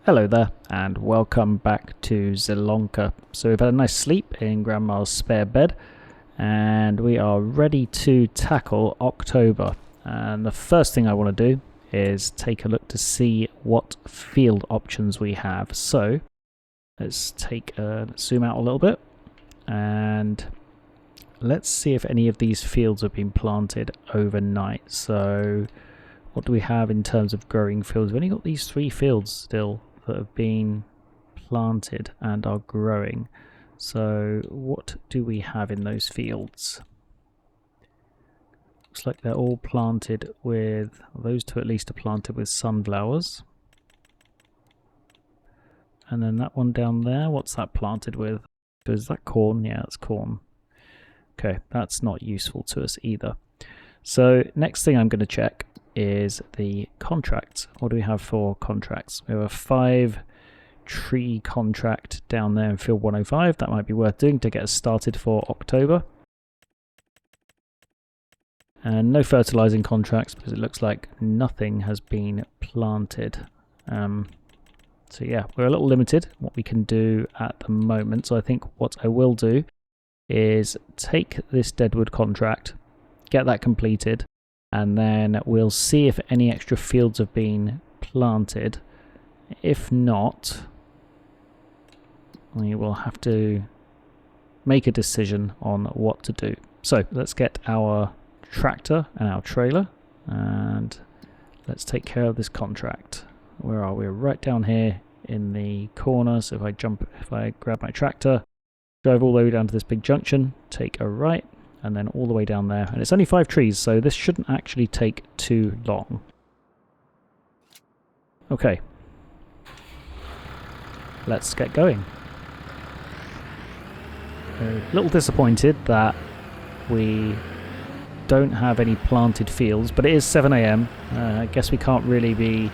Hello there, and welcome back to Zielonka. So we've had a nice sleep in Grandma's spare bed, and we are ready to tackle October. And the first thing I want to do is take a look to see what field options we have. So let's zoom out a little bit, and let's see if any of these fields have been planted overnight. So what do we have in terms of growing fields? We've only got these 3 fields still that have been planted and are growing. So what do we have in those fields? Looks like they're all planted with, those 2 at least are planted with sunflowers. And then that one down there, what's that planted with? Is that corn? Yeah, it's corn. Okay, that's not useful to us either. So next thing I'm going to check is the contracts. What do we have for contracts? We have a 5 tree contract down there in field 105. That might be worth doing to get us started for October. And no fertilizing contracts because it looks like nothing has been planted. So yeah, we're a little limited what we can do at the moment. So I think what I will do is take this deadwood contract, get that completed, and then we'll see if any extra fields have been planted. If not, we will have to make a decision on what to do. So let's get our tractor and our trailer, and let's take care of this contract. Where are we? We're right down here in the corner. So if I grab my tractor, drive all the way down to this big junction, take a right, and then all the way down there. And it's only 5 trees, so this shouldn't actually take too long. Okay. Let's get going. A little disappointed that we don't have any planted fields, but it is 7 AM. I guess we can't really be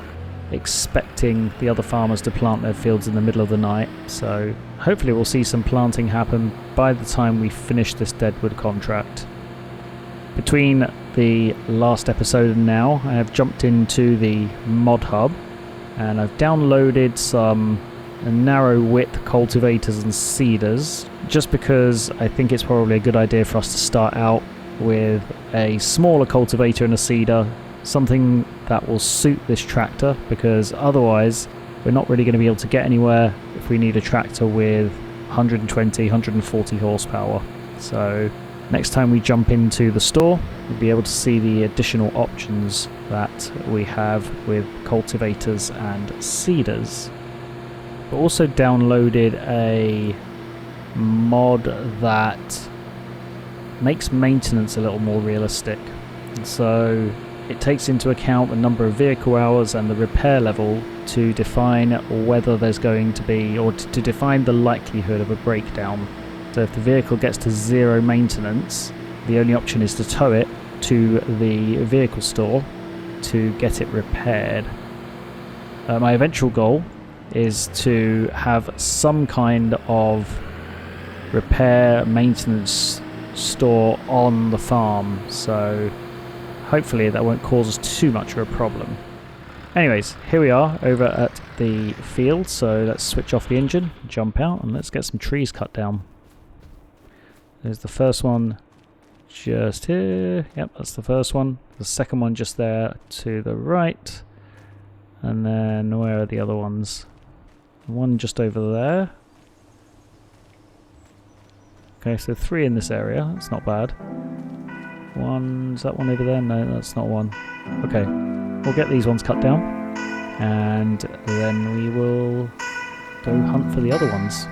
expecting the other farmers to plant their fields in the middle of the night, so hopefully we'll see some planting happen by the time we finish this deadwood contract. Between the last episode and now, I have jumped into the mod hub and I've downloaded some narrow width cultivators and seeders, just because I think it's probably a good idea for us to start out with a smaller cultivator and a seeder, something that will suit this tractor, because otherwise we're not really going to be able to get anywhere if we need a tractor with 120, 140 horsepower. So next time we jump into the store, we'll be able to see the additional options that we have with cultivators and seeders. We also downloaded a mod that makes maintenance a little more realistic. So it takes into account the number of vehicle hours and the repair level to define whether there's going to be, or to define the likelihood of a breakdown. So if the vehicle gets to 0 maintenance, the only option is to tow it to the vehicle store to get it repaired. My eventual goal is to have some kind of repair maintenance store on the farm, so hopefully that won't cause us too much of a problem. Anyways, here we are over at the field, so let's switch off the engine, jump out, and let's get some trees cut down. There's the first one just here. Yep, that's the first one. The second one just there to the right. And then where are the other ones? One just over there. Okay, so 3 in this area. That's not bad. Is that one over there? No, that's not one. Okay, we'll get these ones cut down, and then we will go hunt for the other ones.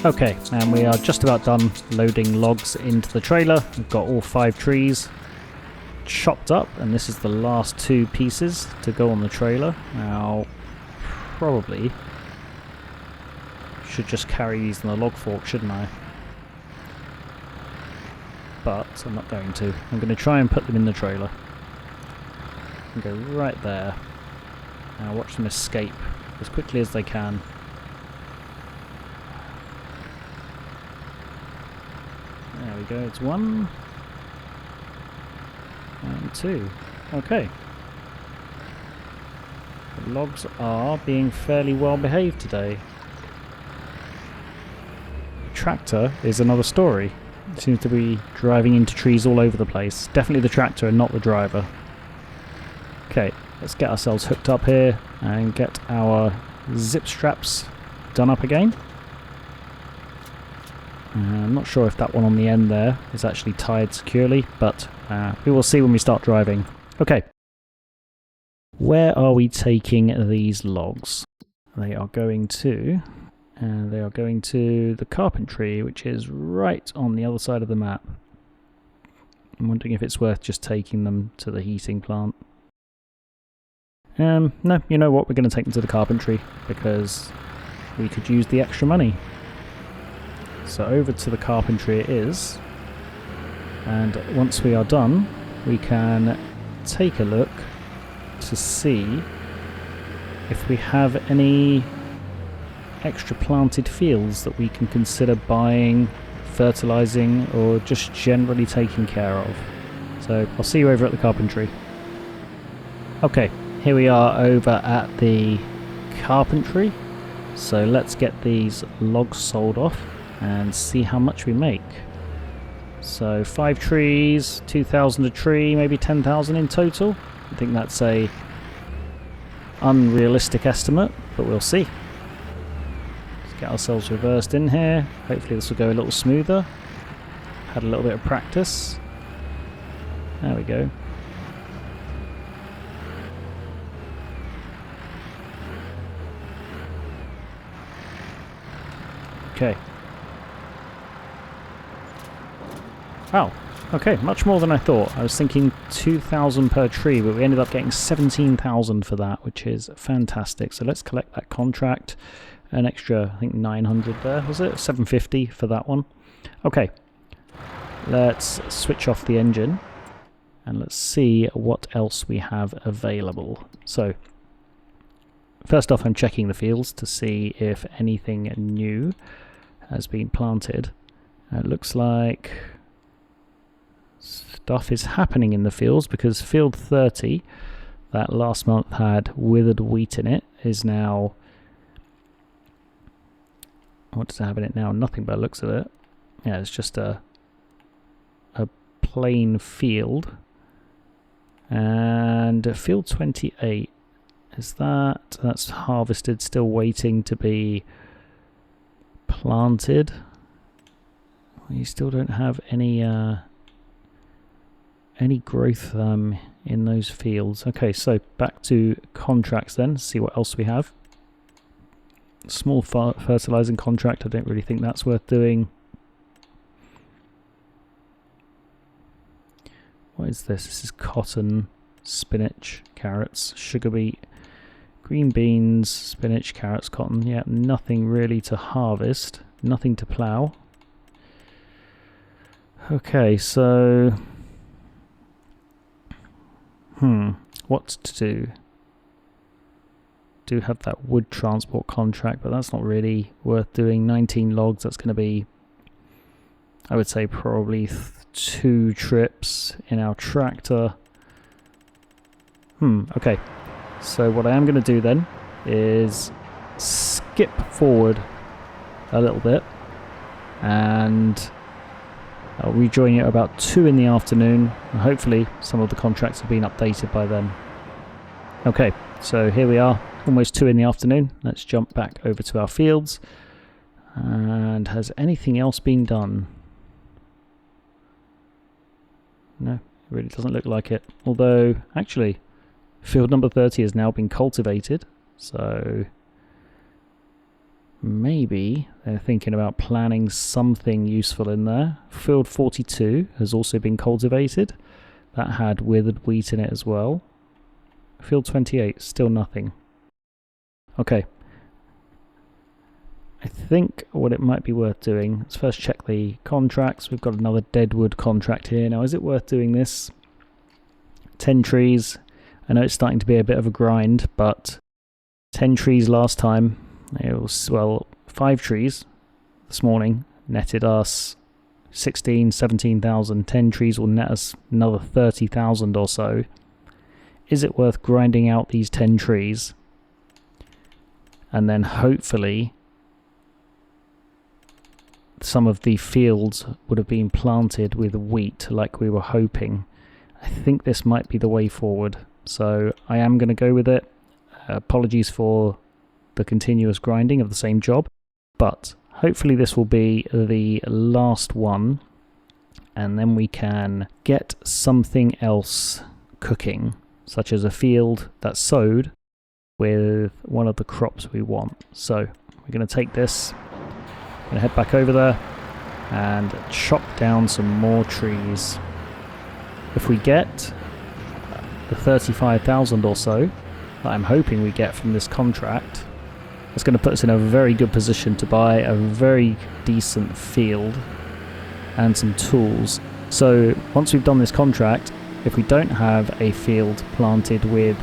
Okay, and we are just about done loading logs into the trailer. We've got all 5 trees chopped up, and this is the last 2 pieces to go on the trailer. Now, probably should just carry these in the log fork, shouldn't I? But I'm not going to. I'm going to try and put them in the trailer. And go right there. Now watch them escape as quickly as they can. There we go, it's 1 and 2. Okay. The logs are being fairly well behaved today. The tractor is another story. It seems to be driving into trees all over the place. Definitely the tractor and not the driver. Okay, let's get ourselves hooked up here and get our zip straps done up again. I'm not sure if that one on the end there is actually tied securely, but we will see when we start driving. Okay. Where are we taking these logs? They are going to the carpentry, which is right on the other side of the map. I'm wondering if it's worth just taking them to the heating plant. No, you know what? We're going to take them to the carpentry because we could use the extra money. So over to the carpentry it is, and once we are done we can take a look to see if we have any extra planted fields that we can consider buying, fertilising, or just generally taking care of. So I'll see you over at the carpentry. Okay, here we are over at the carpentry, so let's get these logs sold off and see how much we make. So 5 trees, 2,000 a tree, maybe 10,000 in total. I think that's a unrealistic estimate, but we'll see. Let's get ourselves reversed in here. Hopefully this will go a little smoother. Had a little bit of practice. There we go. Okay. Wow, okay, much more than I thought. I was thinking 2,000 per tree, but we ended up getting 17,000 for that, which is fantastic. So let's collect that contract. An extra, I think 900 there, was it? 750 for that one. Okay, let's switch off the engine and let's see what else we have available. So, first off, I'm checking the fields to see if anything new has been planted. It looks like stuff is happening in the fields because field 30 that last month had withered wheat in it is now, what does it have in it now? Nothing by the looks of it. Yeah, it's just a plain field. And field 28, that's harvested, still waiting to be planted. You still don't have any growth in those fields. Okay, so back to contracts then, see what else we have. Small fertilizing contract, I don't really think that's worth doing. What is this? This is cotton, spinach, carrots, sugar beet, green beans, spinach, carrots, cotton. Yeah, nothing really to harvest, nothing to plough. Okay, so what to do? Do have that wood transport contract, but that's not really worth doing. 19 logs, that's going to be, I would say, probably 2 trips in our tractor. Okay. So what I am going to do then is skip forward a little bit and I'll rejoin you at about 2 in the afternoon, and hopefully some of the contracts have been updated by then. Okay, so here we are, almost 2 in the afternoon. Let's jump back over to our fields. And has anything else been done? No, it really doesn't look like it. Although, actually, field number 30 has now been cultivated. So, maybe they're thinking about planning something useful in there. Field 42 has also been cultivated. That had withered wheat in it as well. Field 28, still nothing. Okay. I think what it might be worth doing, let's first check the contracts. We've got another deadwood contract here. Now, is it worth doing this? 10 trees. I know it's starting to be a bit of a grind, but 10 trees last time. It was, well, 5 trees this morning netted us 16, 17,000. 10 trees will net us another 30,000 or so. Is it worth grinding out these 10 trees? And then hopefully some of the fields would have been planted with wheat like we were hoping. I think this might be the way forward. So I am going to go with it. Apologies for the continuous grinding of the same job. But hopefully this will be the last one. And then we can get something else cooking, such as a field that's sowed with one of the crops we want. So we're going to take this. Gonna head back over there and chop down some more trees. If we get the 35,000 or so that I'm hoping we get from this contract, it's going to put us in a very good position to buy a very decent field and some tools. So once we've done this contract, if we don't have a field planted with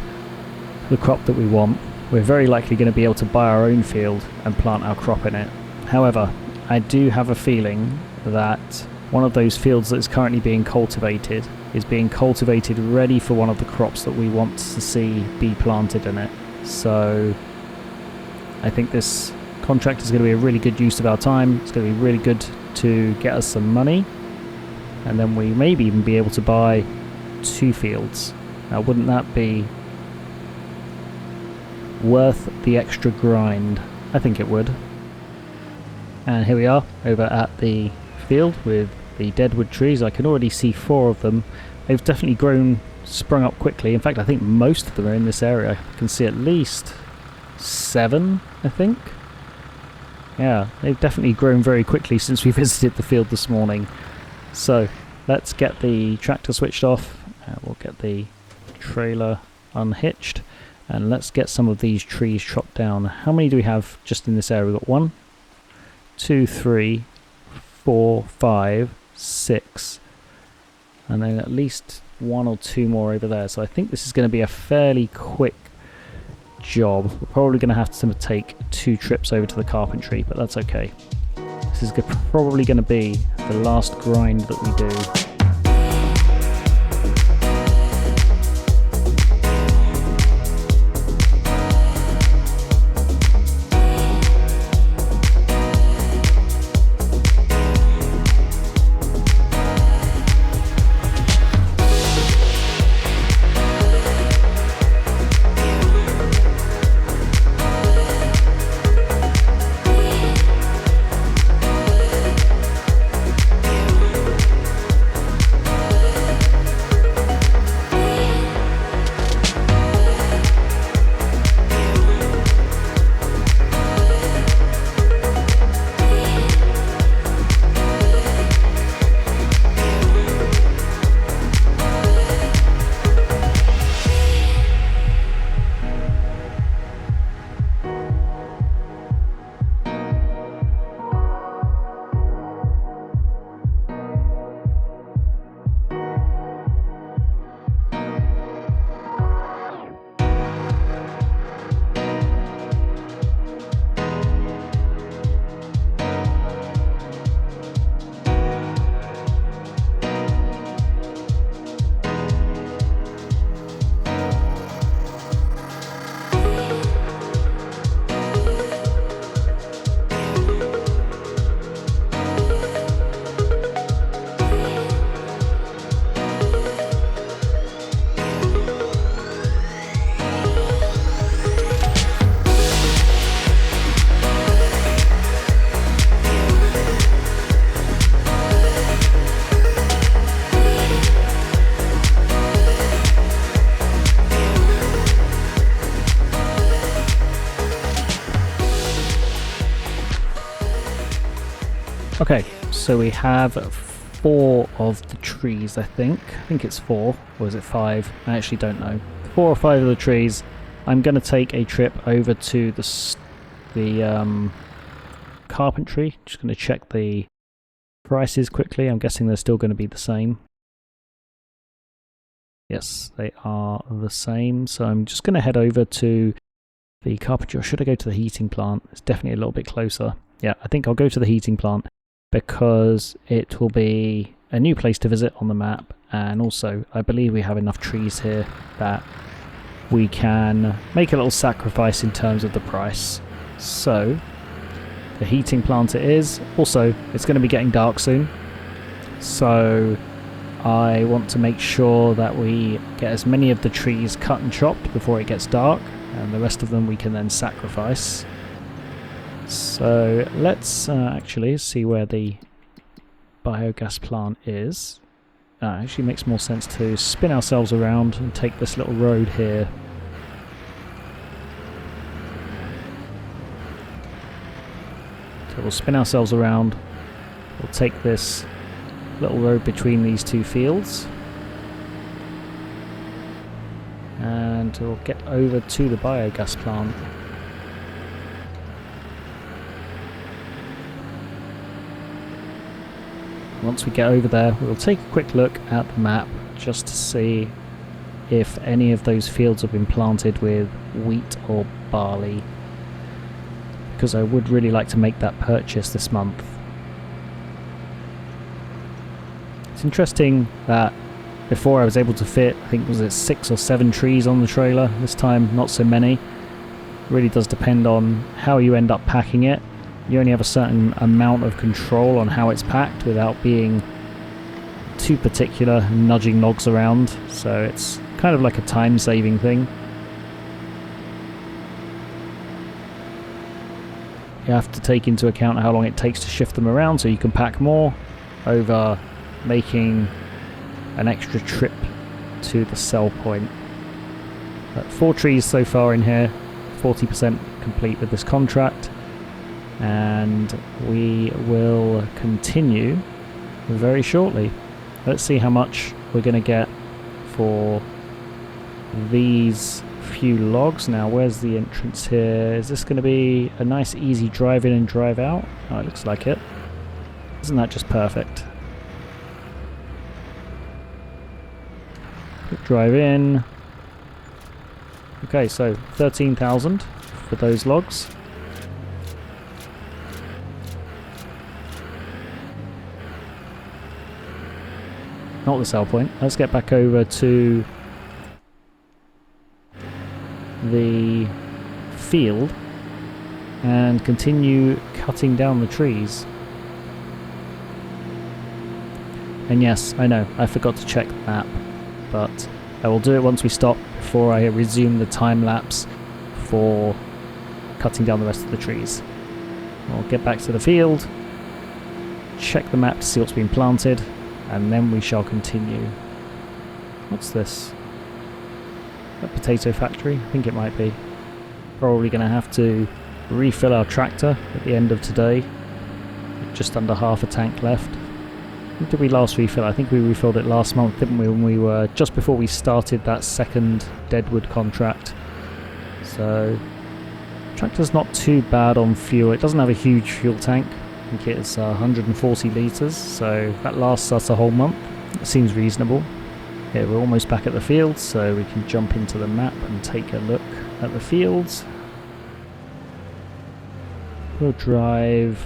the crop that we want, we're very likely going to be able to buy our own field and plant our crop in it. However, I do have a feeling that one of those fields that is currently being cultivated is being cultivated ready for one of the crops that we want to see be planted in it. So I think this contract is going to be a really good use of our time. It's going to be really good to get us some money, and then we maybe even be able to buy 2 fields. Now, wouldn't that be worth the extra grind? I think it would. And here we are over at the field with the deadwood trees. I can already see 4 of them. They've definitely sprung up quickly. In fact, I think most of them are in this area. I can see at least 7, I think. Yeah, they've definitely grown very quickly since we visited the field this morning. So let's get the tractor switched off. We'll get the trailer unhitched. And let's get some of these trees chopped down. How many do we have just in this area? We've got 1, 2, 3, 4, 5, 6, and then at least 1 or 2 more over there. So I think this is going to be a fairly quick job. We're probably going to have to take 2 trips over to the carpentry, but that's okay. This is probably going to be the last grind that we do. Okay, so we have 4 of the trees, I think. I think it's 4, or is it 5? I actually don't know. 4 or 5 of the trees. I'm going to take a trip over to the carpentry. Just going to check the prices quickly. I'm guessing they're still going to be the same. Yes, they are the same. So I'm just going to head over to the carpentry. Or should I go to the heating plant? It's definitely a little bit closer. Yeah, I think I'll go to the heating plant because it will be a new place to visit on the map. And also, I believe we have enough trees here that we can make a little sacrifice in terms of the price. So, the heating plant it is. Also, it's going to be getting dark soon. So, I want to make sure that we get as many of the trees cut and chopped before it gets dark. And the rest of them we can then sacrifice. So, let's actually see where the biogas plant is. It actually makes more sense to spin ourselves around and take this little road here. So we'll spin ourselves around. We'll take this little road between these 2 fields. And we'll get over to the biogas plant. Once we get over there, we'll take a quick look at the map just to see if any of those fields have been planted with wheat or barley, because I would really like to make that purchase this month. It's interesting that before I was able to fit, I think was it 6 or 7 trees on the trailer. This time, not so many. It really does depend on how you end up packing it. You only have a certain amount of control on how it's packed without being too particular, nudging logs around. So it's kind of like a time-saving thing. You have to take into account how long it takes to shift them around so you can pack more over making an extra trip to the sell point. But 4 trees so far in here, 40% complete with this contract. And we will continue very shortly. Let's see how much we're going to get for these few logs. Now, where's the entrance here? Is this going to be a nice easy drive in and drive out? Oh, it looks like it. Isn't that just perfect? Quick drive in. Okay, so 13,000 for those logs. Not the sell point. Let's get back over to the field and continue cutting down the trees. And yes, I know, I forgot to check the map, but I will do it once we stop before I resume the time lapse for cutting down the rest of the trees. I'll get back to the field, check the map to see what's been planted, and then we shall continue. What's this? A potato factory? I think it might be. Probably going to have to refill our tractor at the end of today. Just under half a tank left. When did we last refill? I think we refilled it last month, didn't we? When we were just before we started that second Deadwood contract. So, tractor's not too bad on fuel. It doesn't have a huge fuel tank. I think it's 140 litres, so that lasts us a whole month. It seems reasonable. Yeah, we're almost back at the fields, so we can jump into the map and take a look at the fields. We'll drive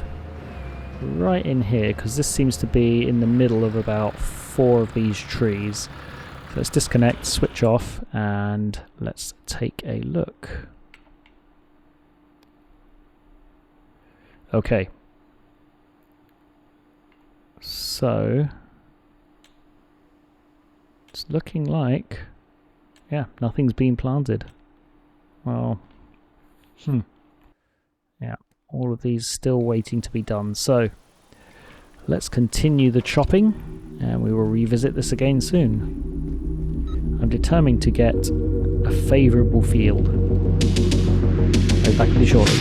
right in here, because this seems to be in the middle of about 4 of these trees. So let's disconnect, switch off, and let's take a look. Okay. So, it's looking like, yeah, nothing's been planted. Well, yeah, all of these still waiting to be done. So, let's continue the chopping, and we will revisit this again soon. I'm determined to get a favourable field. I'll be back with you shortly.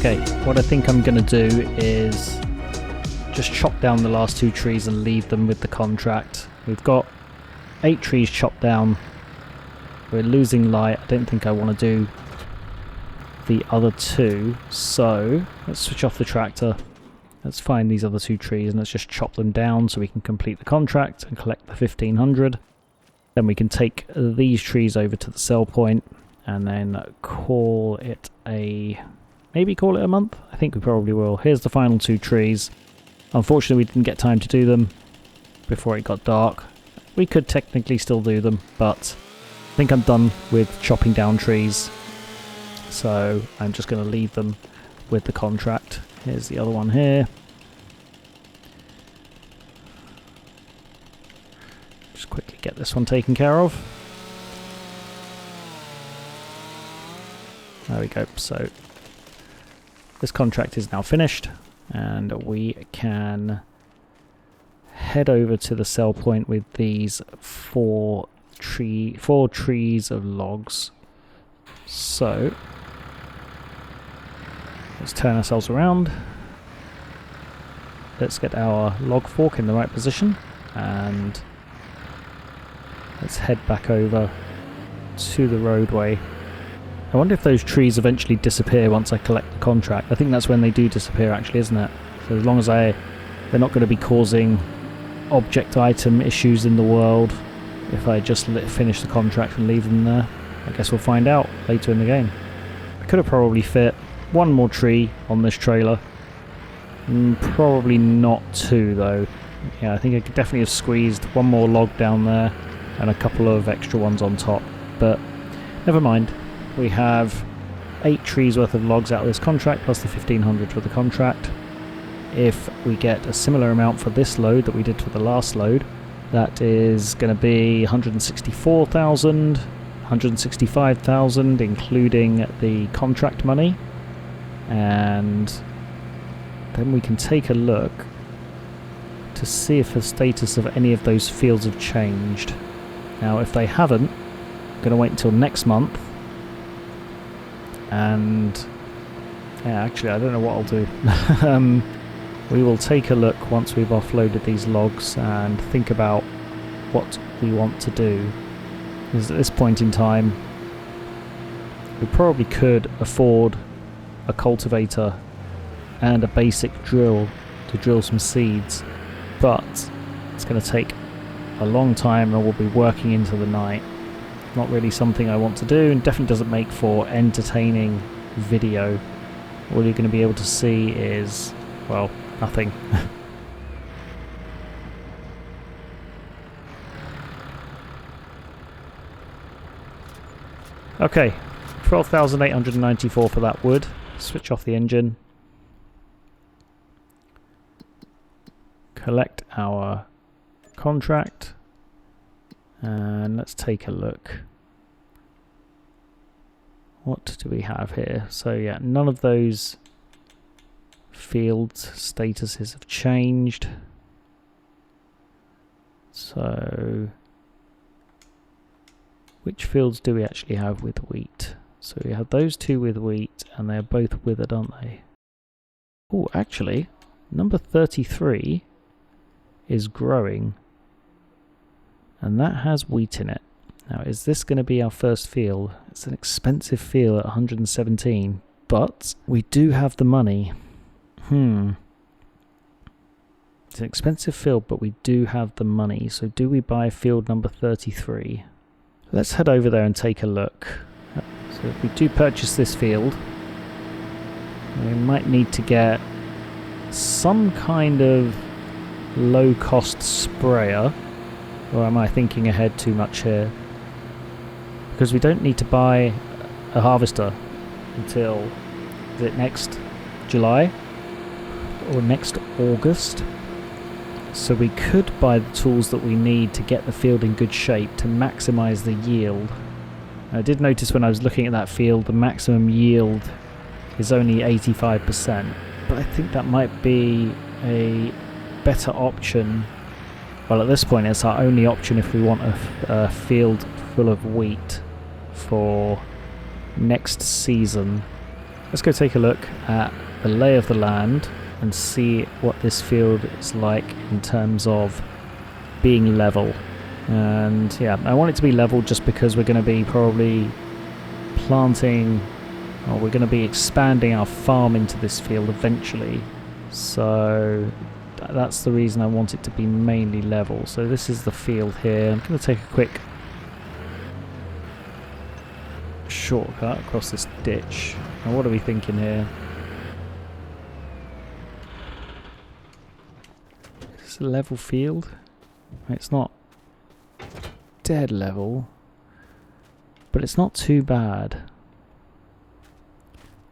Okay, what I think I'm going to do is just chop down the last 2 trees and leave them with the contract. We've got 8 trees chopped down. We're losing light. I don't think I want to do the other 2, so let's switch off the tractor. Let's find these other 2 trees and let's just chop them down so we can complete the contract and collect the 1500. Then we can take these trees over to the sell point and then call it a... maybe call it a month? I think we probably will. Here's the final 2 trees. Unfortunately, we didn't get time to do them before it got dark. We could technically still do them, but I think I'm done with chopping down trees. So I'm just going to leave them with the contract. Here's the other one here. Just quickly get this one taken care of. There we go. So this contract is now finished and we can head over to the sell point with these 4 trees of logs. So let's turn ourselves around. Let's get our log fork in the right position and let's head back over to the roadway. I wonder if those trees eventually disappear once I collect the contract. I think that's when they do disappear actually, isn't it? So as long as they're not going to be causing object item issues in the world if I just finish the contract and leave them there. I guess we'll find out later in the game. I could have probably fit 1 more tree on this trailer. Probably not 2 though. Yeah, I think I could definitely have squeezed 1 more log down there and a couple of extra ones on top. But never mind. We have 8 trees worth of logs out of this contract plus the 1500 for the contract. If we get a similar amount for this load that we did for the last load, that is going to be 164,000, 165,000 including the contract money. And then we can take a look to see if the status of any of those fields have changed. Now if they haven't, I'm going to wait until next month. And yeah, actually I don't know what I'll do. We will take a look once we've offloaded these logs and think about what we want to do. Because at this point in time we probably could afford a cultivator and a basic drill to drill some seeds, but it's going to take a long time and we'll be working into the night. Not really something I want to do, and definitely doesn't make for entertaining video. All you're going to be able to see is, well, nothing. Okay, 12,894 for that wood. Switch off the engine. Collect our contract. And let's take a look. What do we have here? So yeah, none of those fields statuses have changed. So which fields do we actually have with wheat? So we have those 2 with wheat and they're both withered, aren't they? Oh, actually, number 33 is growing. And that has wheat in it. Now, is this going to be our first field? It's an expensive field at 117, but we do have the money. It's an expensive field, but we do have the money. So do we buy field number 33? Let's head over there and take a look. So if we do purchase this field, we might need to get some kind of low-cost sprayer. Or am I thinking ahead too much here? Because we don't need to buy a harvester until, is it next July? Or next August? So we could buy the tools that we need to get the field in good shape to maximise the yield. I did notice when I was looking at that field, the maximum yield is only 85%. But I think that might be a better option. Well, at this point it's our only option if we want a field full of wheat for next season. Let's go take a look at the lay of the land and see what this field is like in terms of being level. And yeah, I want it to be level just because we're going to be probably planting, or we're going to be expanding our farm into this field eventually. So that's the reason I want it to be mainly level. So this is the field here. I'm going to take a quick shortcut across this ditch. Now what are we thinking here? It's a level field. It's not dead level, but it's not too bad.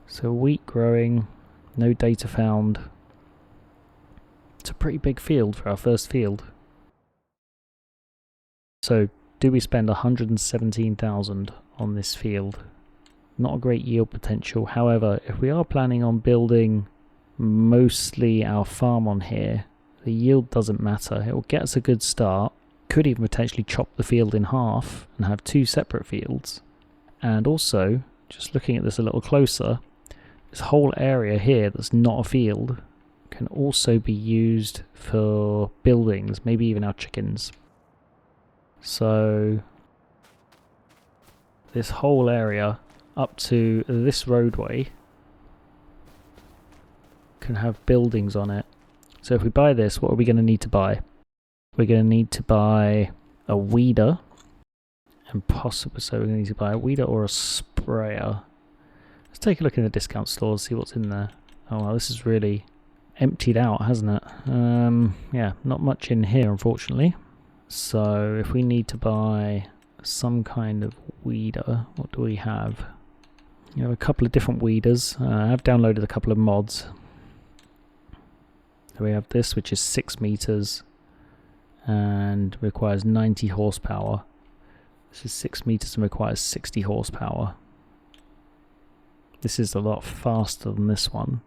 So wheat growing, no data found. It's a pretty big field for our first field. So do we spend 117,000 on this field? Not a great yield potential. However, if we are planning on building mostly our farm on here, the yield doesn't matter. It will get us a good start. Could even potentially chop the field in half and have two separate fields. And also, just looking at this a little closer, this whole area here that's not a field can also be used for buildings, maybe even our chickens. So this whole area up to this roadway can have buildings on it. So if we buy this, what are we going to need to buy? We're going to need to buy a weeder, and possibly, so we're going to need to buy a weeder or a sprayer. Let's take a look in the discount stores, see what's in there. Oh well, this is really emptied out, hasn't it? Yeah, not much in here, unfortunately. So if we need to buy some kind of weeder, what do we have? You have a couple of different weeders. I have downloaded a couple of mods. So we have this, which is 6 meters and requires 90 horsepower. This is 6 meters and requires 60 horsepower. This is a lot faster than this one.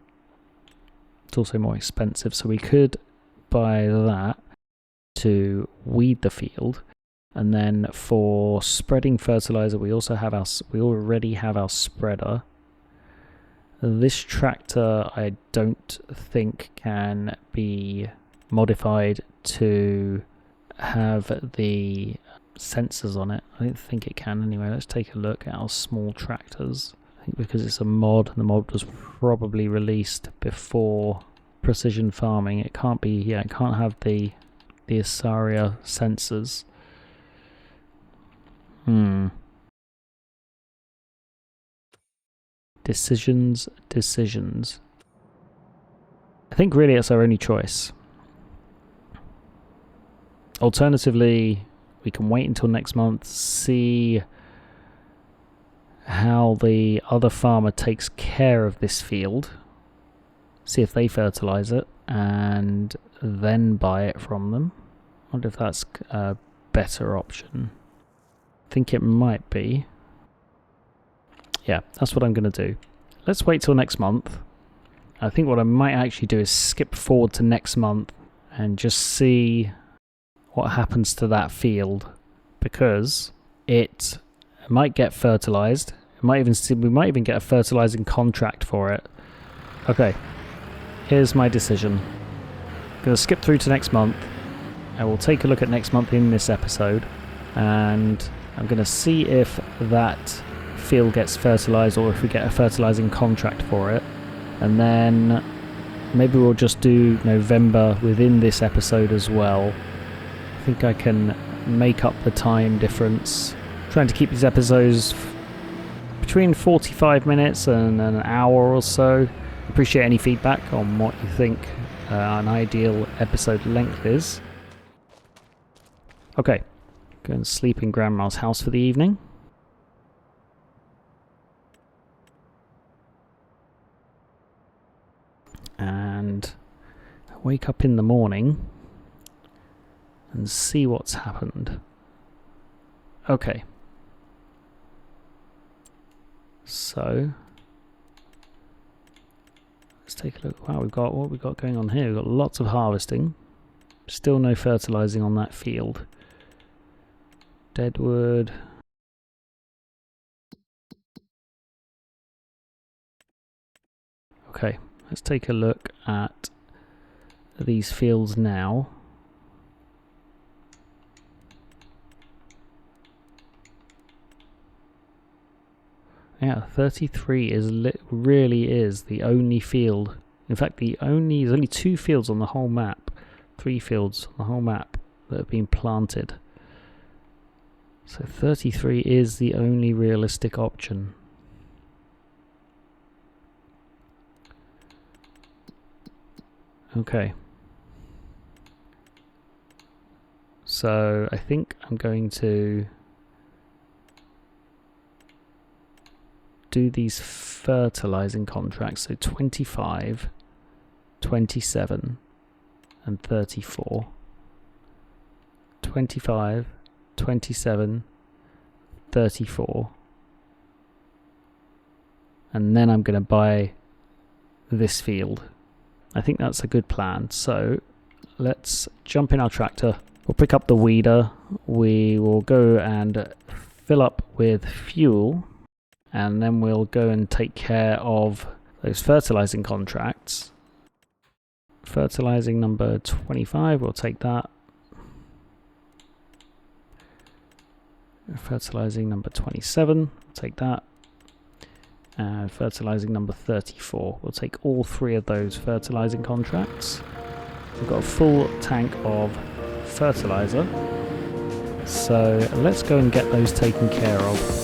It's also more expensive, so we could buy that to weed the field. And then for spreading fertilizer, we already have our spreader. This tractor I don't think can be modified to have the sensors on it. I don't think it can anyway. Let's take a look at our small tractors. I think because it's a mod, the mod was probably released before precision farming. It can't be, yeah, it can't have the Asaria sensors. Decisions. I think really it's our only choice. Alternatively, we can wait until next month, see how the other farmer takes care of this field, see if they fertilize it, and then buy it from them. I wonder if that's a better option. I think it might be. Yeah, that's what I'm going to do. Let's wait till next month. I think what I might actually do is skip forward to next month and just see what happens to that field, because it might get fertilized. We might even get a fertilizing contract for it. Okay, here's my decision. I'm going to skip through to next month. I will take a look at next month in this episode, and I'm going to see if that field gets fertilized or if we get a fertilizing contract for it. And then maybe we'll just do November within this episode as well. I think I can make up the time difference. Trying to keep these episodes between 45 minutes and an hour or so. Appreciate any feedback on what you think an ideal episode length is. Okay, go and sleep in Grandma's house for the evening. And wake up in the morning and see what's happened. Okay. So let's take a look. Wow, what we've got going on here. We've got lots of harvesting. Still no fertilizing on that field. Deadwood. Okay, let's take a look at these fields now. Yeah, 33 really is the only field. In fact, there's only 2 fields on the whole map, 3 fields on the whole map that have been planted. So 33 is the only realistic option. Okay. So I think I'm going to do these fertilizing contracts. So 25, 27 and 34. 25, 27, 34. And then I'm going to buy this field. I think that's a good plan. So let's jump in our tractor. We'll pick up the weeder. We will go and fill up with fuel. And then we'll go and take care of those fertilizing contracts. Fertilizing number 25, we'll take that. Fertilizing number 27, we'll take that. And fertilizing number 34, we'll take all 3 of those fertilizing contracts. We've got a full tank of fertilizer. So let's go and get those taken care of.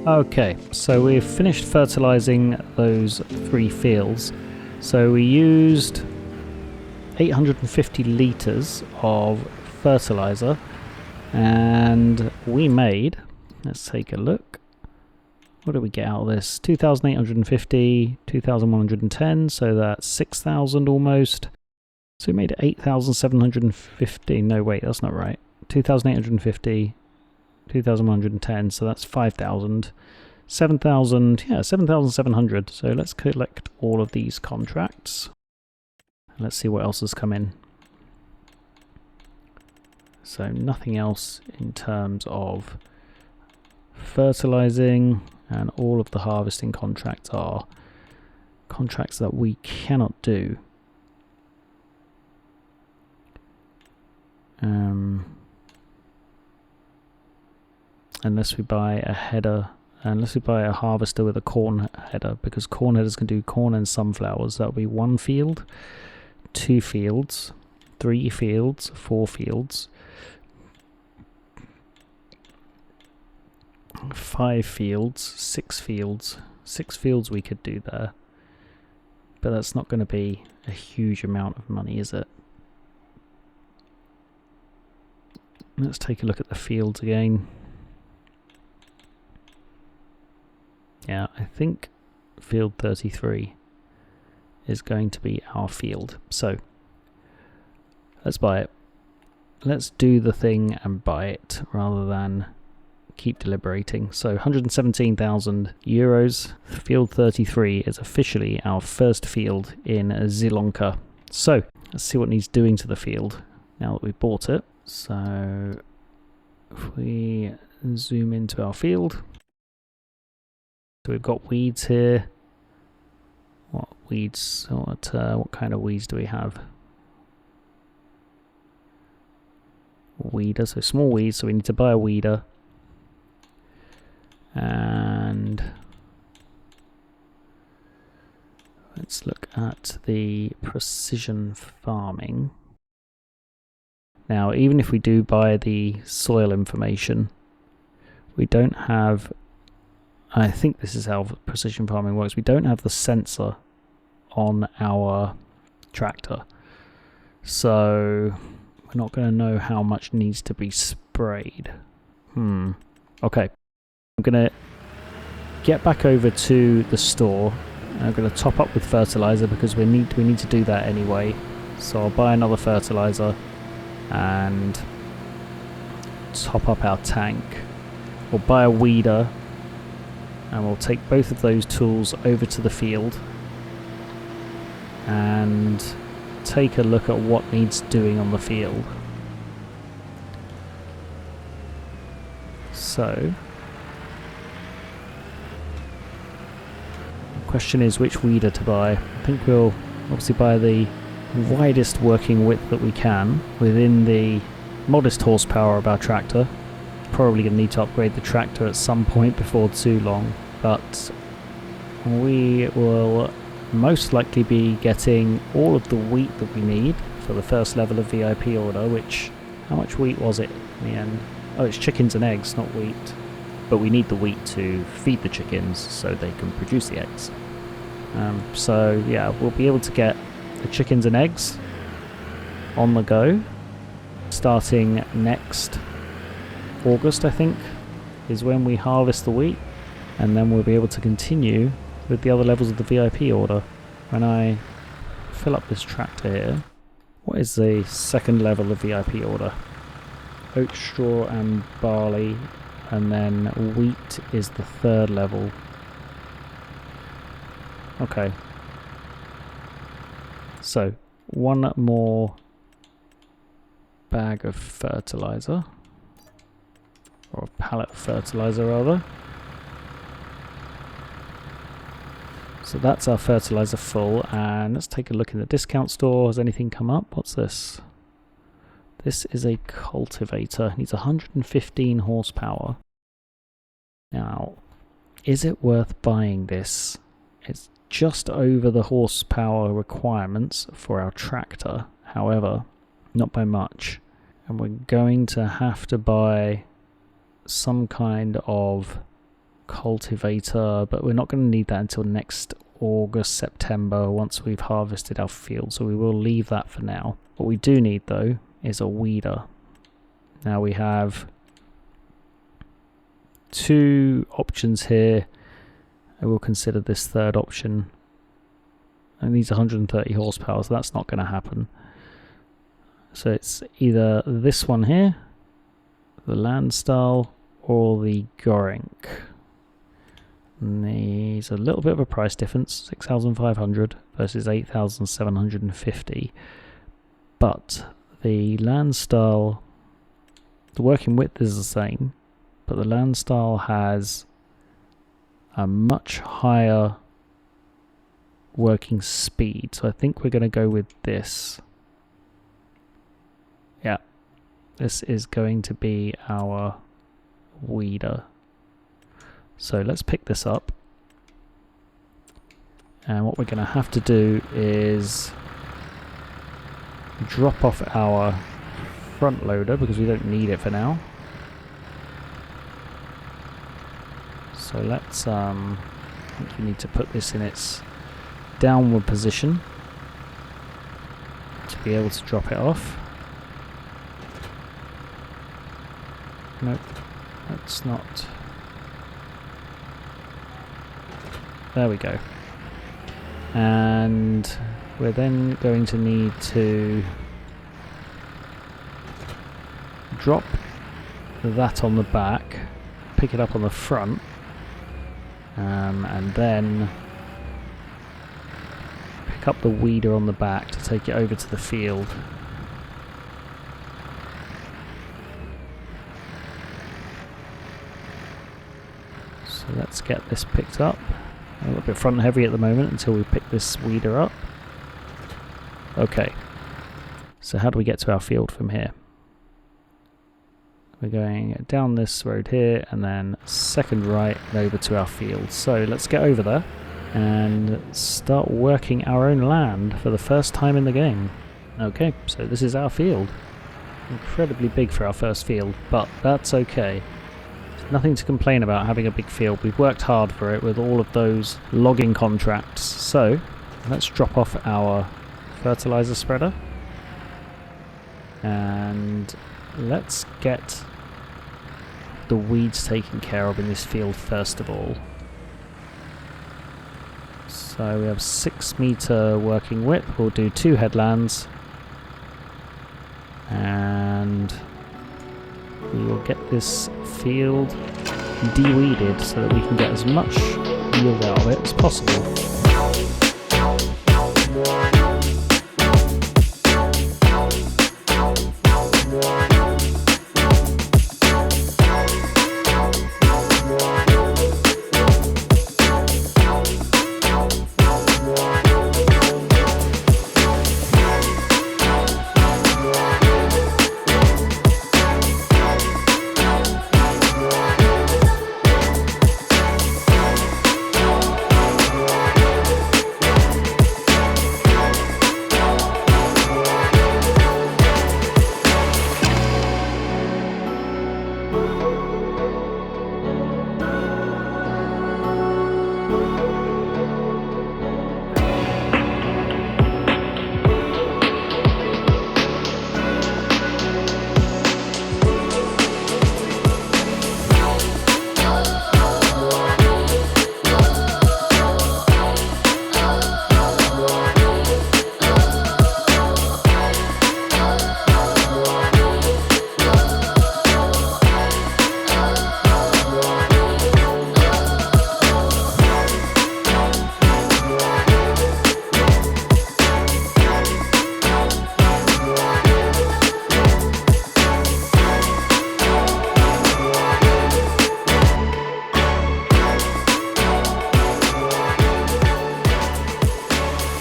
Okay, so we've finished fertilizing those 3 fields. So we used 850 litres of fertilizer, and we made, let's take a look, what did we get out of this? 2,850, 2,110, so that's 6,000 almost. So we made 8,750, no wait, that's not right. 2,850, 2,110, so that's 5,000. 7,000, yeah, 7,700. So let's collect all of these contracts. Let's see what else has come in. So nothing else in terms of fertilizing, and all of the harvesting contracts are contracts that we cannot do. Unless we buy a header, unless we buy a harvester with a corn header, because corn headers can do corn and sunflowers. That'll be 1 field, 2 fields, 3 fields, 4 fields, 5 fields, 6 fields. 6 fields we could do there. but that's not going to be a huge amount of money, is it? Let's take a look at the fields again. Yeah, I think field 33 is going to be our field. So let's buy it. Let's do the thing and buy it rather than keep deliberating. So 117,000 euros. Field 33 is officially our first field in Zielonka. So let's see what needs doing to the field now that we've bought it. So if we zoom into our field, so we've got weeds here. What weeds? What kind of weeds do we have? Weeder, so small weeds. So we need to buy a weeder, and let's look at the precision farming. Now, even if we do buy the soil information, we don't have. I think this is how precision farming works. We don't have the sensor on our tractor, so we're not going to know how much needs to be sprayed. Okay, I'm going to get back over to the store. I'm going to top up with fertilizer because we need to do that anyway. So I'll buy another fertilizer and top up our tank. We'll buy a weeder. And we'll take both of those tools over to the field and take a look at what needs doing on the field. So, the question is which weeder to buy. I think we'll obviously buy the widest working width that we can within the modest horsepower of our tractor. Probably going to need to upgrade the tractor at some point before too long, but we will most likely be getting all of the wheat that we need for the first level of VIP order, which, how much wheat was it in the end? Oh, it's chickens and eggs, not wheat. But we need the wheat to feed the chickens so they can produce the eggs. So yeah, we'll be able to get the chickens and eggs on the go starting next August, I think, is when we harvest the wheat, and then we'll be able to continue with the other levels of the VIP order. When I fill up this tractor here, what is the second level of VIP order? Oat, straw and barley, and then wheat is the third level. Okay, so one more bag of fertilizer. Or a pallet of fertilizer rather. So that's our fertilizer full, and let's take a look in the discount store. Has anything come up? What's this? This is a cultivator. It needs 115 horsepower. Now, is it worth buying this? It's just over the horsepower requirements for our tractor, however, not by much. And we're going to have to buy some kind of cultivator, but we're not going to need that until next August, September, once we've harvested our field, so we will leave that for now. What we do need though is a weeder. Now we have two options here. I will consider this third option. It needs 130 horsepower, so that's not going to happen. So it's either this one here, the Landstyle, or the Gorink. And there's a little bit of a price difference, 6,500 versus 8,750. But the Landstyle, the working width is the same, but the Landstyle has a much higher working speed. So I think we're going to go with this. Yeah, this is going to be our weeder. So let's pick this up. And what we're going to have to do is drop off our front loader because we don't need it for now. So let's, I think we need to put this in its downward position to be able to drop it off. Nope, that's not. There we go. And we're then going to need to drop that on the back, pick it up on the front, and then pick up the weeder on the back to take it over to the field. So let's get this picked up. A little bit front heavy at the moment until we pick this weeder up. Okay, so how do we get to our field from here? We're going down this road here and then second right and over to our field. So let's get over there and start working our own land for the first time in the game. Okay, so this is our field. Incredibly big for our first field, but that's okay. There's nothing to complain about having a big field. We've worked hard for it with all of those logging contracts. So let's drop off our fertilizer spreader and let's get the weeds taken care of in this field first of all. So we have 6 meter working width. We'll do 2 headlands and we will get this field de-weeded so that we can get as much yield out of it as possible.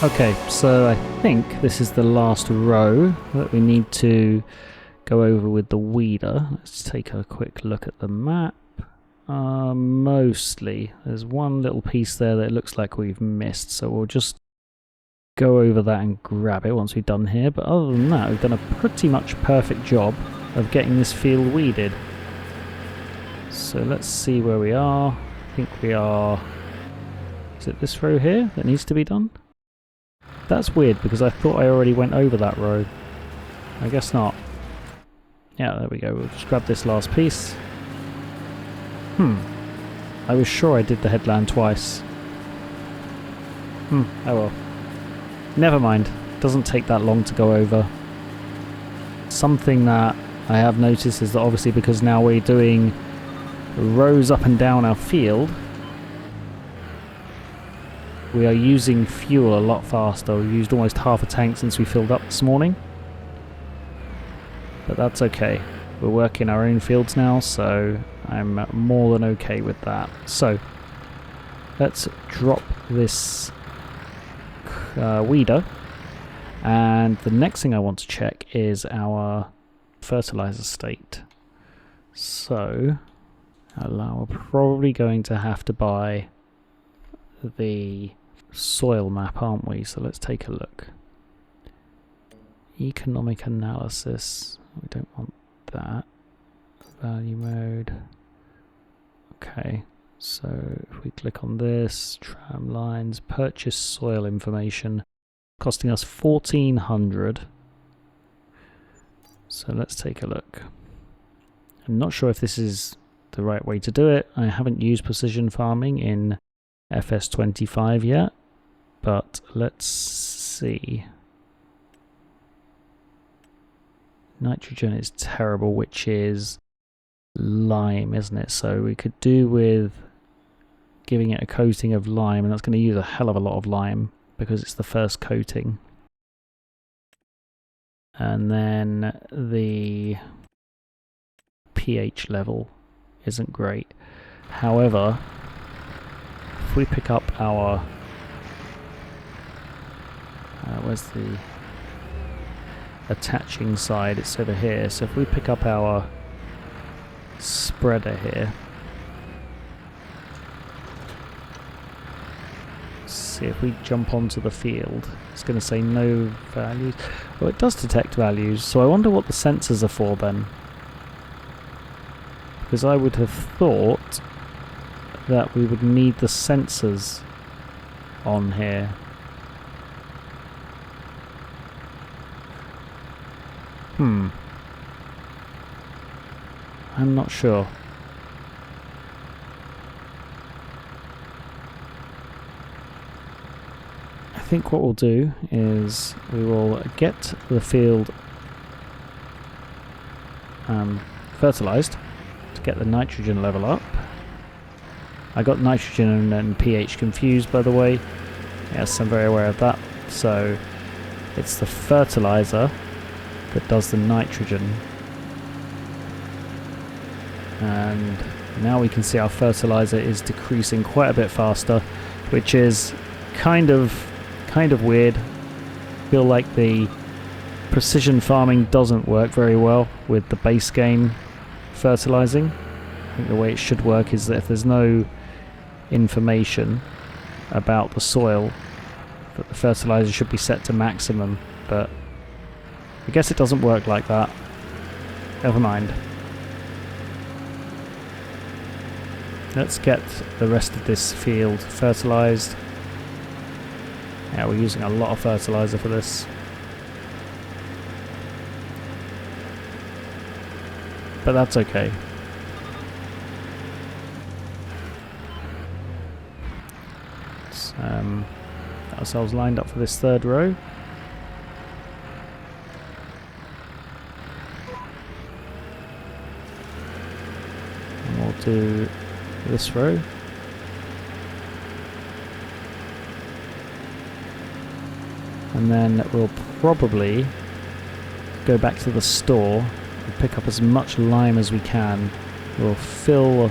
Okay, so I think this is the last row that we need to go over with the weeder. Let's take a quick look at the map. Mostly, there's one little piece there that it looks like we've missed, so we'll just go over that and grab it once we've done here. But other than that, we've done a pretty much perfect job of getting this field weeded. So let's see where we are. I think we are... Is it this row here that needs to be done? That's weird because I thought I already went over that row. I guess not. Yeah, there we go. We'll just grab this last piece. I was sure I did the headland twice. Oh well. Never mind. Doesn't take that long to go over. Something that I have noticed is that obviously because now we're doing rows up and down our field, we are using fuel a lot faster. We've used almost half a tank since we filled up this morning. But that's okay. We're working our own fields now, so I'm more than okay with that. So, let's drop this weeder. And the next thing I want to check is our fertilizer state. So, we're probably going to have to buy the soil map, aren't we? So let's take a look. Economic analysis. We don't want that. Value mode. Okay. So if we click on this, tram lines, purchase soil information, costing us 1,400. So let's take a look. I'm not sure if this is the right way to do it. I haven't used precision farming in FS25 yet, but let's see. Nitrogen is terrible, which is lime, isn't it? So we could do with giving it a coating of lime, and that's going to use a hell of a lot of lime because it's the first coating. And then the pH level isn't great. However, if we pick up our where's the attaching side? It's over here. So if we pick up our spreader here, see if we jump onto the field, it's going to say no values. Well, it does detect values, so I wonder what the sensors are for then. Because I would have thought that we would need the sensors on here. I'm not sure. I think what we'll do is we will get the field fertilized to get the nitrogen level up. I got nitrogen and pH confused, by the way. Yes, I'm very aware of that. So it's the fertilizer that does the nitrogen. And now we can see our fertilizer is decreasing quite a bit faster, which is kind of weird. I feel like the precision farming doesn't work very well with the base game fertilizing. I think the way it should work is that if there's no information about the soil, that the fertilizer should be set to maximum, but I guess it doesn't work like that. Never mind. Let's get the rest of this field fertilized. Yeah, we're using a lot of fertilizer for this. But that's okay. Let's get ourselves lined up for this third row. And we'll do this row. And then we'll probably go back to the store and pick up as much lime as we can. We'll fill...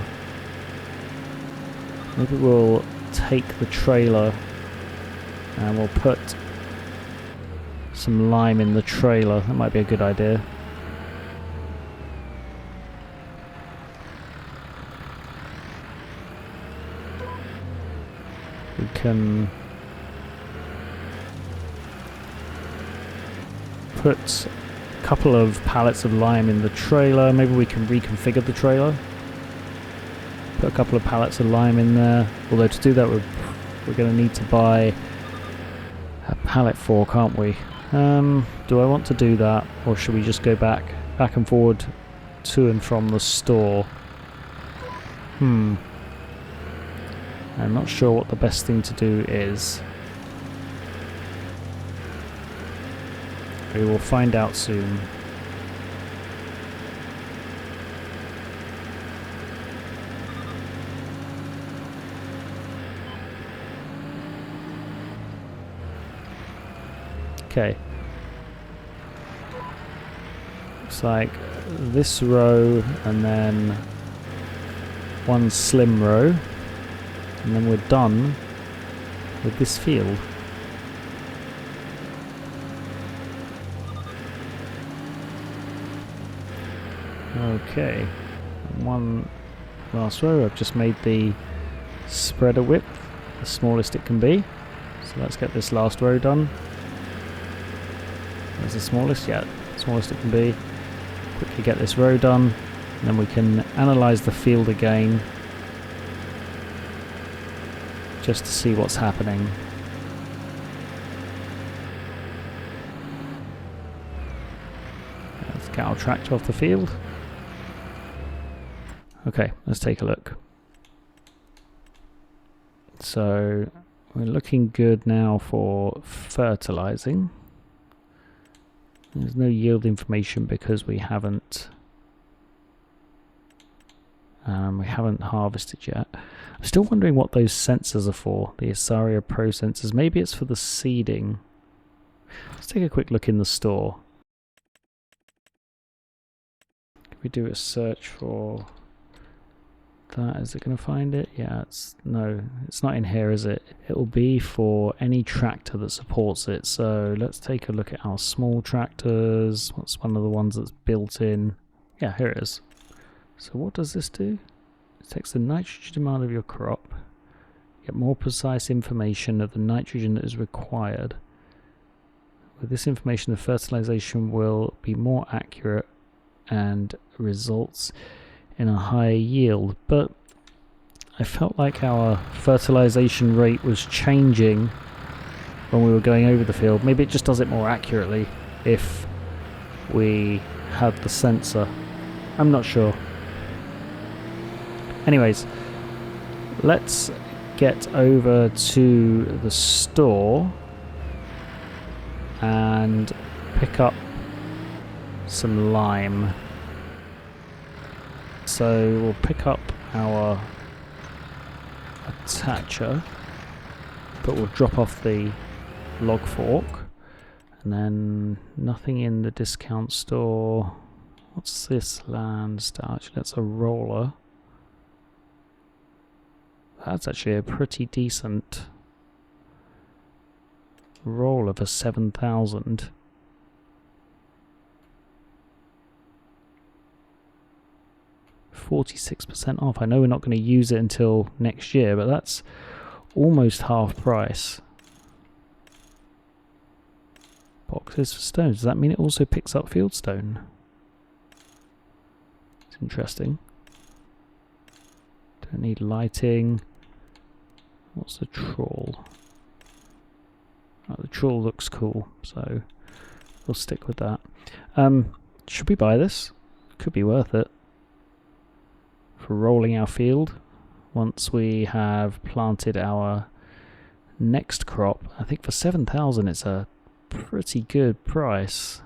Maybe we'll take the trailer and we'll put some lime in the trailer. That might be a good idea. We can put a couple of pallets of lime in the trailer. Maybe we can reconfigure the trailer. Put a couple of pallets of lime in there. Although to do that we're going to need to buy a pallet fork, aren't we? Do I want to do that, or should we just go back and forward to and from the store? I'm not sure what the best thing to do is. We will find out soon. Okay. Looks like this row and then one slim row, and then we're done with this field. Okay, one last row. I've just made the spreader width the smallest it can be. So let's get this last row done. There's the smallest, yeah, smallest it can be. Quickly get this row done, and then we can analyze the field again. just to see what's happening. Let's get our tractor off the field. Okay, let's take a look. So we're looking good now for fertilizing. There's no yield information because we haven't harvested yet. I'm still wondering what those sensors are for, the Asaria Pro sensors. Maybe it's for the seeding. Let's take a quick look in the store. Can we do a search for that? Is it going to find it? Yeah, no, it's not in here, is it? It will be for any tractor that supports it. So let's take a look at our small tractors. What's one of the ones that's built in? Yeah, here it is. So what does this do? It takes the nitrogen demand of your crop, get more precise information of the nitrogen that is required. With this information, the fertilization will be more accurate and results in a higher yield. But I felt like our fertilization rate was changing when we were going over the field. Maybe it just does it more accurately if we had the sensor. I'm not sure. Anyways, let's get over to the store and pick up some lime. So we'll pick up our attacher, but we'll drop off the log fork, and then nothing in the discount store. What's this land starch? That's a roller. That's actually a pretty decent roller for 7,000. $46% off. I know we're not going to use it until next year, but that's almost half price. Boxes for stones. Does that mean it also picks up fieldstone? It's interesting. Don't need lighting. What's the trawl? Oh, the trawl looks cool, so we'll stick with that. Should we buy this? Could be worth it for rolling our field once we have planted our next crop. I think for 7,000 it's a pretty good price.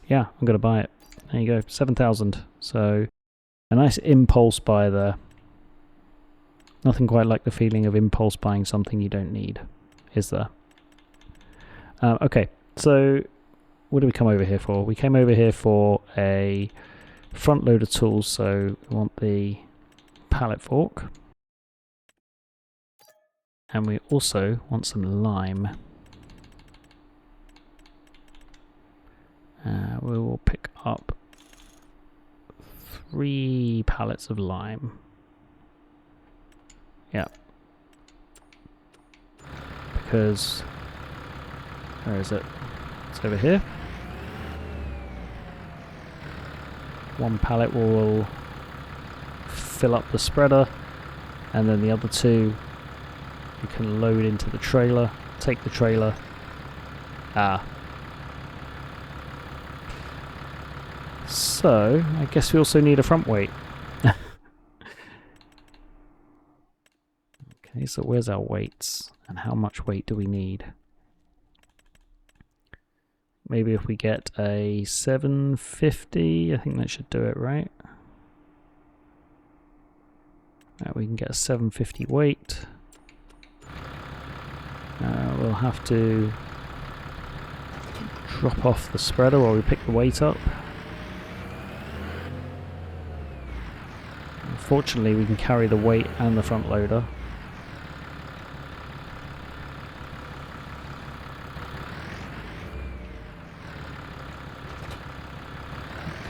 Yeah, I'm gonna buy it. There you go, 7,000. So a nice impulse buy there. Nothing quite like the feeling of impulse buying something you don't need, is there? Okay, so what did we come over here for? We came over here for a front loader tool, so we want the pallet fork. And we also want some lime. We will pick up 3 pallets of lime. Yeah. Because, where is it? It's over here. 1 pallet will fill up the spreader, and then the other 2 you can load into the trailer, take the trailer. So, I guess we also need a front weight. Okay, so where's our weights? And how much weight do we need? Maybe if we get a 750, I think that should do it, right? We can get a 750 weight. We'll have to drop off the spreader while we pick the weight up. Fortunately, we can carry the weight and the front loader.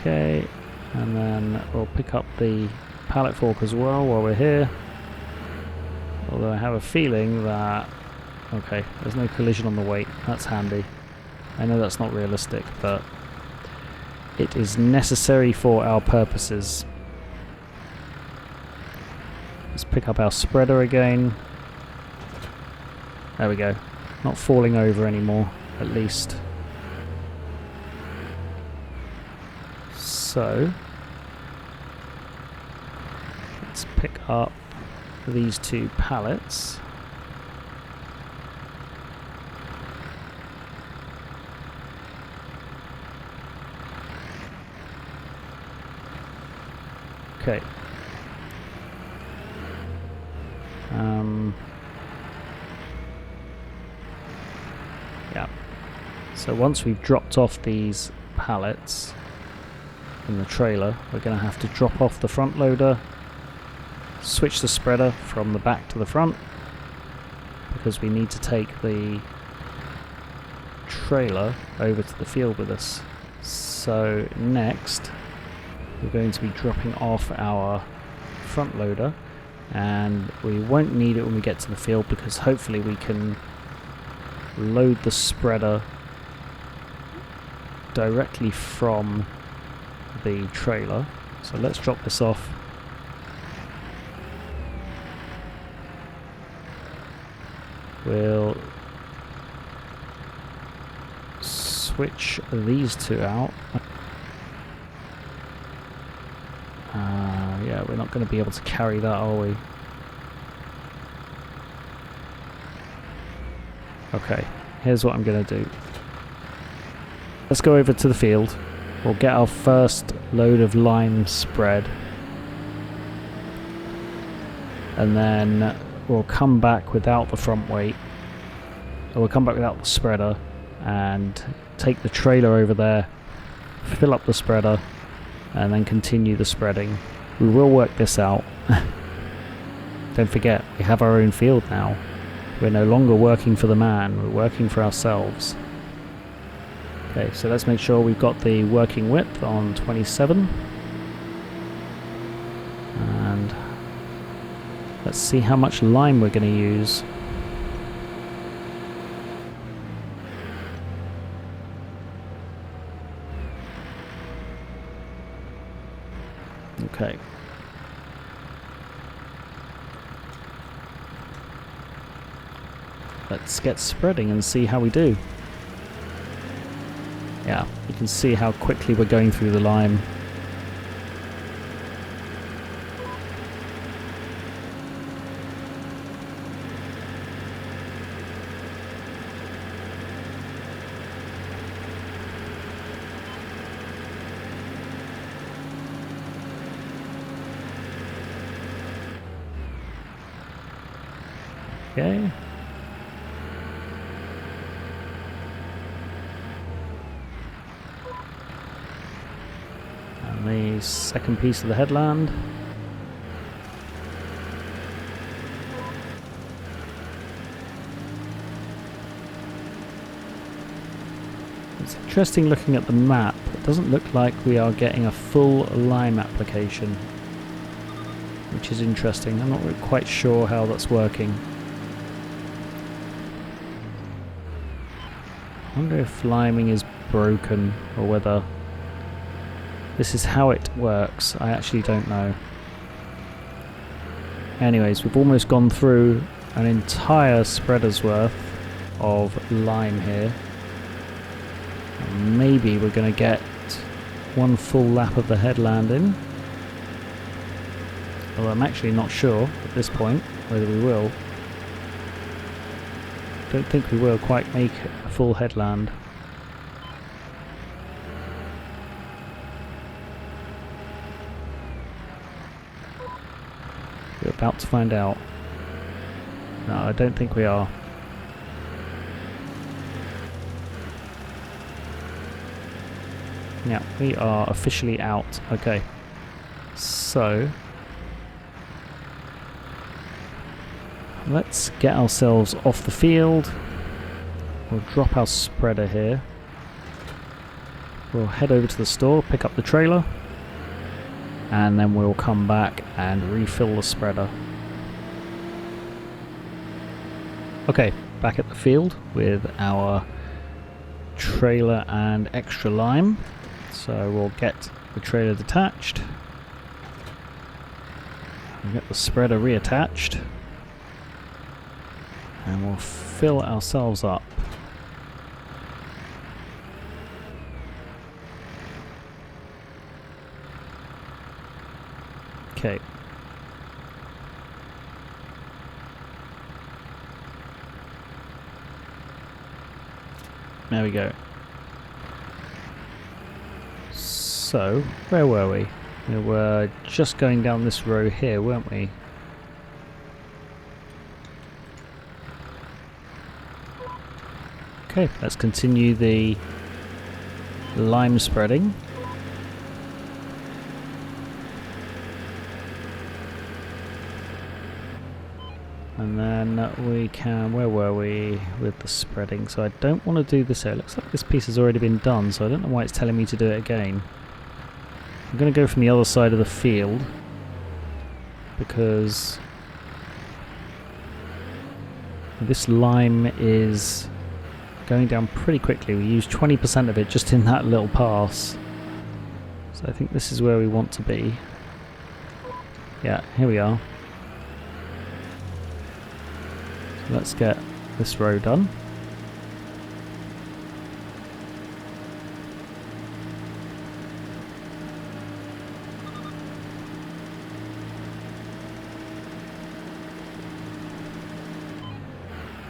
Okay, and then we'll pick up the pallet fork as well while we're here. Although I have a feeling that... Okay, there's no collision on the weight. That's handy. I know that's not realistic, but it is necessary for our purposes. Let's pick up our spreader again. There we go. Not falling over anymore, at least. So, let's pick up these 2 pallets. Okay. Yeah. So once we've dropped off these pallets in the trailer, we're going to have to drop off the front loader, switch the spreader from the back to the front, because we need to take the trailer over to the field with us. So next we're going to be dropping off our front loader, and we won't need it when we get to the field because hopefully we can load the spreader directly from the trailer. So let's drop this off. We'll switch these 2 out. Yeah, we're not going to be able to carry that, are we? Okay, here's what I'm going to do. Let's go over to the field. We'll get our first load of lime spread. And then we'll come back without the front weight. Or we'll come back without the spreader and take the trailer over there, fill up the spreader, and then continue the spreading. We will work this out. Don't forget, we have our own field now. We're no longer working for the man, we're working for ourselves. Okay, so let's make sure we've got the working width on 27. And let's see how much lime we're going to use. Okay. Let's get spreading and see how we do. Yeah, you can see how quickly we're going through the lime. Okay. And the second piece of the headland. It's interesting looking at the map. It doesn't look like we are getting a full lime application, which is interesting. I'm not really quite sure how that's working. I wonder if liming is broken or whether this is how it works. I actually don't know. Anyways, we've almost gone through an entire spreader's worth of lime here. And maybe we're going to get one full lap of the headland in. Although I'm actually not sure at this point whether we will. Don't think we will quite make a full headland. We're about to find out. No, I don't think we are. Yeah, we are officially out. Okay. So let's get ourselves off the field. We'll drop our spreader here. We'll head over to the store, pick up the trailer, and then we'll come back and refill the spreader. Okay, back at the field with our trailer and extra lime. So we'll get the trailer detached. We'll get the spreader reattached. And we'll fill ourselves up. Okay. There we go. So, where were we? We were just going down this row here, weren't we? Okay, let's continue the lime spreading. And then we can, where were we with the spreading? So I don't want to do this here. It looks like this piece has already been done, so I don't know why it's telling me to do it again. I'm going to go from the other side of the field, because this lime is going down pretty quickly. We used 20% of it just in that little pass. So I think this is where we want to be. Yeah, here we are. Let's get this row done.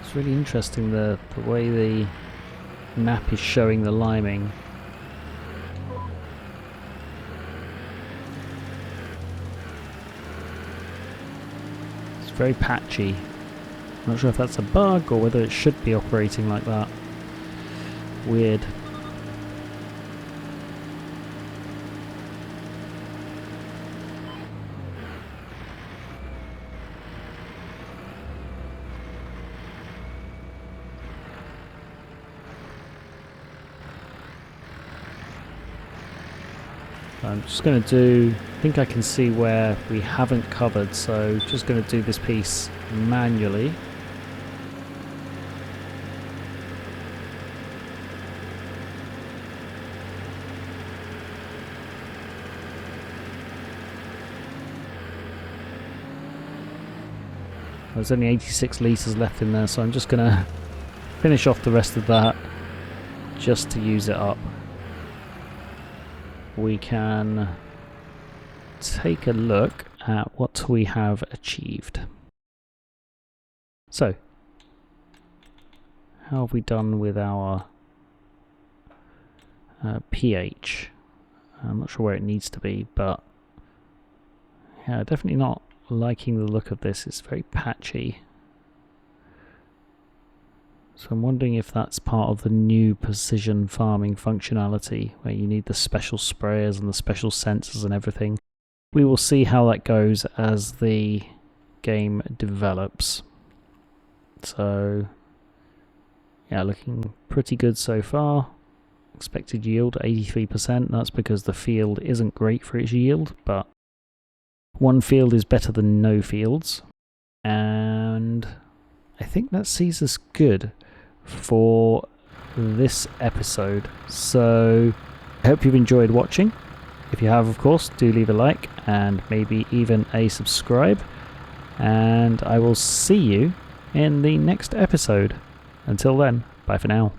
It's really interesting the way the map is showing the liming. It's very patchy. I'm not sure if that's a bug or whether it should be operating like that. Weird. I'm just going to do, I think I can see where we haven't covered, so just going to do this piece manually. There's only 86 litres left in there, so I'm just going to finish off the rest of that just to use it up. We can take a look at what we have achieved. So, how have we done with our pH? I'm not sure where it needs to be, but yeah, definitely not liking the look of this. It's very patchy. So I'm wondering if that's part of the new precision farming functionality, where you need the special sprayers and the special sensors and everything. We will see how that goes as the game develops. So yeah, looking pretty good so far. Expected yield 83%. That's because the field isn't great for its yield, but one field is better than no fields. And I think that sees us good for this episode. So I hope you've enjoyed watching. If you have, of course, do leave a like and maybe even a subscribe. And I will see you in the next episode. Until then, bye for now.